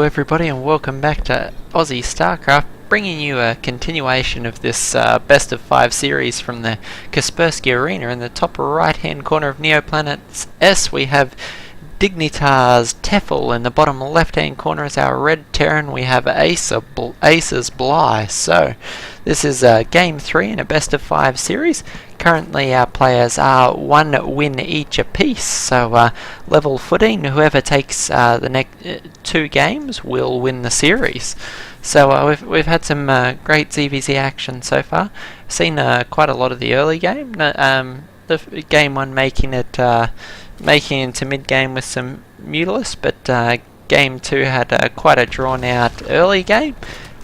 everybody and welcome back to Aussie Starcraft, bringing you a continuation of this best of 5 series from the Kaspersky arena. In the top right hand corner of Neoplanet's S we have Dignitar's Tefel. In the bottom left hand corner is our red Terran, we have Ace's Bly. So this is game 3 in a best of 5 series. Currently our players are 1 win each apiece, so level footing. Whoever takes the next 2 games will win the series. So we've had some great ZvZ action so far. Seen quite a lot of the early game. The game 1 making it into mid game with some Mutalisk, but game 2 had quite a drawn out early game,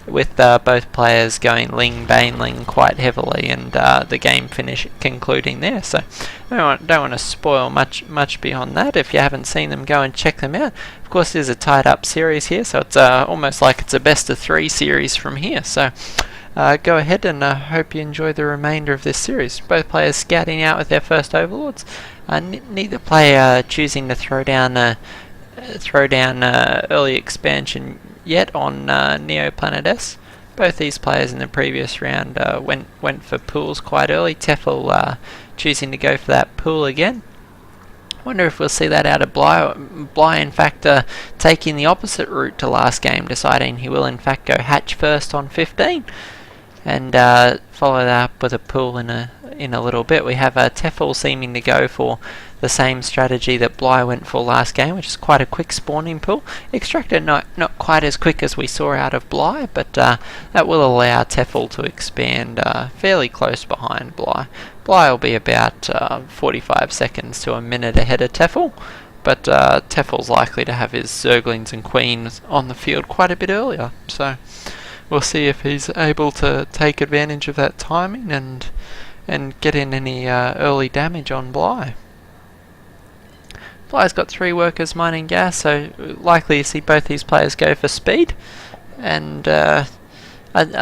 with both players going Ling Baneling quite heavily, and the game concluding there. So don't want to spoil much beyond that. If you haven't seen them, go and check them out. Of course, there's a tied up series here, so it's almost like it's a best of 3 series from here. So go ahead and hope you enjoy the remainder of this series. Both players scouting out with their first overlords. Neither player choosing to throw down early expansion yet on Neoplanet S. Both these players in the previous round went for pools quite early. Tefel choosing to go for that pool again. Wonder if we'll see that out of Bly. Bly in fact taking the opposite route to last game, deciding he will in fact go hatch first on 15 and follow that up with a pool in a little bit. We have Tefel seeming to go for the same strategy that Bly went for last game, which is quite a quick spawning pool. Extractor not quite as quick as we saw out of Bly, but that will allow Tefel to expand fairly close behind Bly. Bly will be about 45 seconds to a minute ahead of Tefel, but Tefel's likely to have his Zerglings and Queens on the field quite a bit earlier. So we'll see if he's able to take advantage of that timing and get in any early damage on Bly. Bly's got 3 workers mining gas, so likely to see both these players go for speed, and I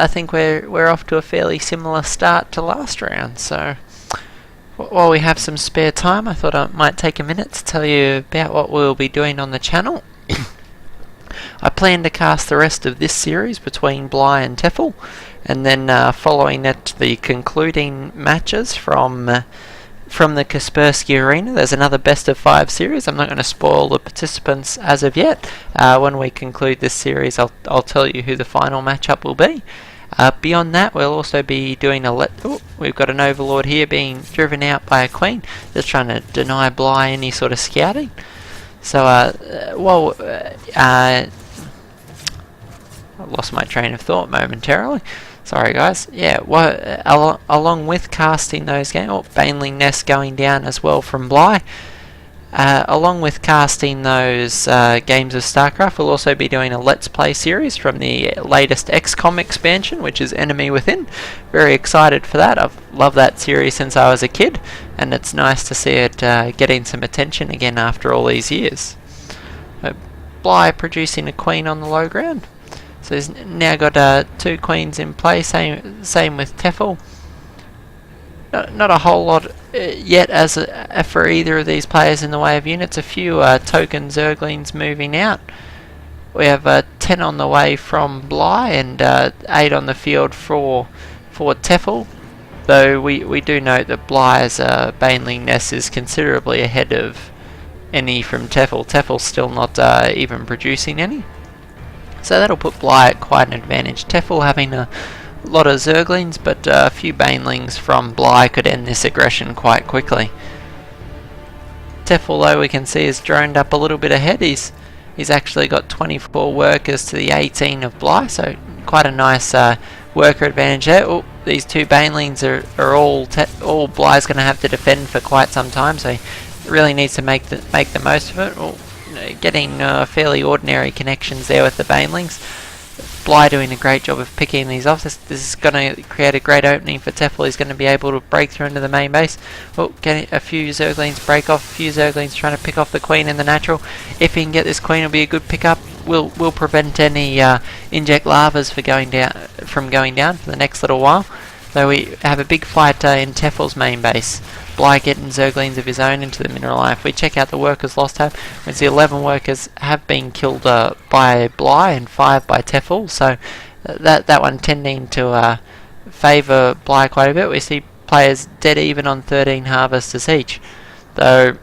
think we're off to a fairly similar start to last round. So while we have some spare time, I thought I might take a minute to tell you about what we'll be doing on the channel. I plan to cast the rest of this series between Bly and Tefel, and then following it, the concluding matches from the Kaspersky arena. There's another best of 5 series. I'm not going to spoil the participants as of yet. When we conclude this series, I'll tell you who the final matchup will be. Beyond that, we'll also be doing we've got an overlord here being driven out by a queen, just trying to deny Bly any sort of scouting. So I lost my train of thought momentarily. Sorry guys. Yeah, along with casting those games, Baneling Nest going down as well from Bly. Along with casting those games of Starcraft, we'll also be doing a Let's Play series from the latest XCOM expansion, which is Enemy Within. Very excited for that. I've loved that series since I was a kid, and it's nice to see it getting some attention again after all these years. Bly producing a queen on the low ground. So he's now got 2 queens in play, same with Tefel. Not a whole lot yet for either of these players in the way of units. A few token Zerglings moving out. We have 10 on the way from Bly and 8 on the field for Tefel. Though we do note that Bly's Baneling Nest is considerably ahead of any from Tefel. Tefel's still not even producing any. So that'll put Bly at quite an advantage. Tefel having a lot of Zerglings, but a few Banelings from Bly could end this aggression quite quickly. Tefel, though, we can see is droned up a little bit ahead. He's actually got 24 workers to the 18 of Bly, so quite a nice worker advantage there. Oh, these 2 Banelings are all Bly's going to have to defend for quite some time, so he really needs to make the most of it. Oh, getting fairly ordinary connections there with the Banelings. Bly doing a great job of picking these off. This is going to create a great opening for Tefel. He's going to be able to break through into the main base. Oh, getting a few Zerglings break off. A few Zerglings trying to pick off the queen in the natural. If he can get this queen, it'll be a good pickup. Will prevent any inject lavas from going down for the next little while. Though we have a big fight in Tefel's main base. Bly getting Zerglings of his own into the mineral line. If we check out the workers lost tab, we see 11 workers have been killed by Bly and 5 by Tefel, so that one tending to favour Bly quite a bit. We see players dead even on 13 harvesters each, though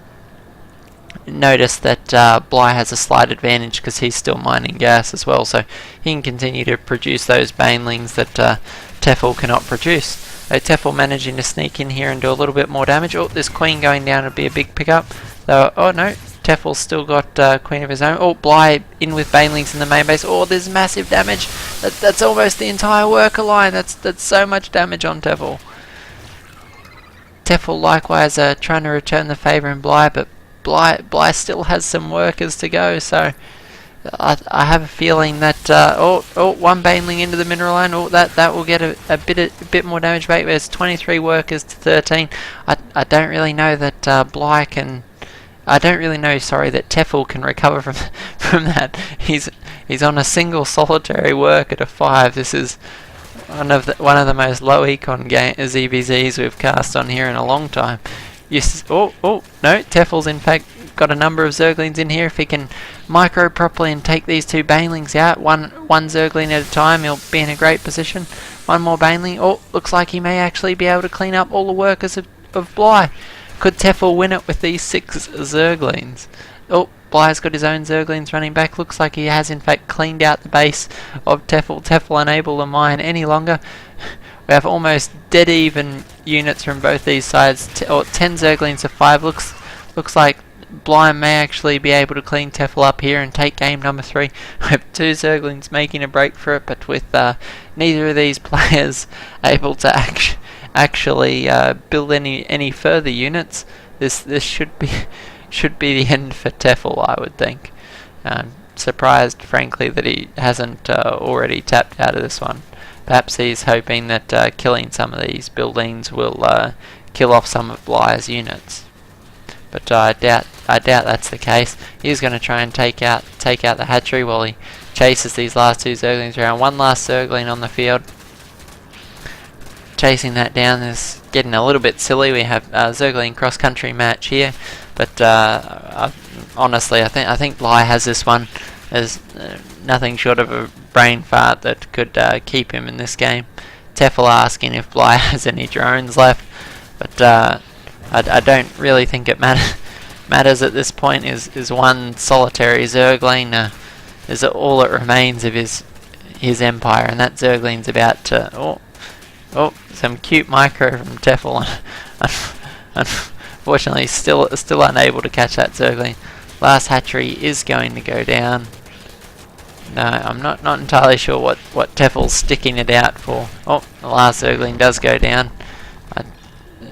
notice that Bly has a slight advantage because he's still mining gas as well, so he can continue to produce those banelings that Tefel cannot produce. Tefel managing to sneak in here and do a little bit more damage. Oh, this queen going down would be a big pickup. Though, oh no, Tefel's still got queen of his own. Oh, Bly in with banelings in the main base. Oh, there's massive damage. That's almost the entire worker line. That's so much damage on Tefel. Tefel likewise trying to return the favour in Bly, but Bly still has some workers to go, so I have a feeling that one baneling into the mineral line. Oh, that will get a bit more damage back. There's 23 workers to 13. I don't really know that Bly can. I don't really know. Sorry, that Tefel can recover from that. He's on a single solitary worker to 5. This is one of the most low econ ZvZs we've cast on here in a long time. Yes. Oh no, Tefel's in fact got a number of Zerglings in here. If he can micro properly and take these 2 banelings out, one Zergling at a time, he'll be in a great position. One more baneling. Oh, looks like he may actually be able to clean up all the workers of Bly. Could Tefel win it with these 6 Zerglings? Oh, Bly's got his own Zerglings running back. Looks like he has in fact cleaned out the base of Tefel. Tefel unable to mine any longer. We have almost dead even units from both these sides. 10 Zerglings to 5. Looks like Bly may actually be able to clean Tefel up here and take game number 3. We have 2 Zerglings making a break for it, but with neither of these players able to actually build any further units, this should be the end for Tefel, I would think. Surprised, frankly, that he hasn't already tapped out of this one. Perhaps he's hoping that killing some of these buildings will kill off some of Bly's units. But I doubt that's the case. He's going to try and take out the hatchery while he chases these last 2 Zerglings around. One last Zergling on the field. Chasing that down is getting a little bit silly. We have a Zergling cross-country match here, but honestly, I think Bly has this one. There's nothing short of a brain fart that could keep him in this game. Tefel asking if Bly has any drones left, but I don't really think it matters at this point. Is one solitary Zergling is all that remains of his empire, and that Zergling's about to some cute micro from Tefel. Unfortunately, still unable to catch that Zergling. Last hatchery is going to go down. No, I'm not entirely sure what Tefel's sticking it out for. Oh, the last Zergling does go down.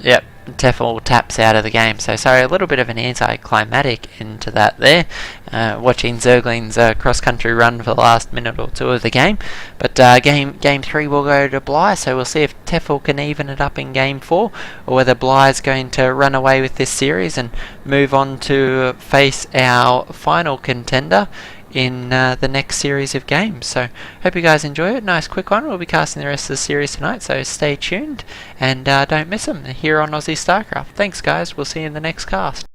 Yep, Tefel taps out of the game. So sorry, a little bit of an anticlimactic end to that there. Watching Zergling's cross-country run for the last minute or 2 of the game. But game 3 will go to Bly, so we'll see if Tefel can even it up in game 4, or whether Bly's going to run away with this series and move on to face our final contender in the next series of games. So hope you guys enjoy it. Nice quick one. We'll be casting the rest of the series tonight, so stay tuned and don't miss them here on Aussie Starcraft. Thanks guys, we'll see you in the next cast.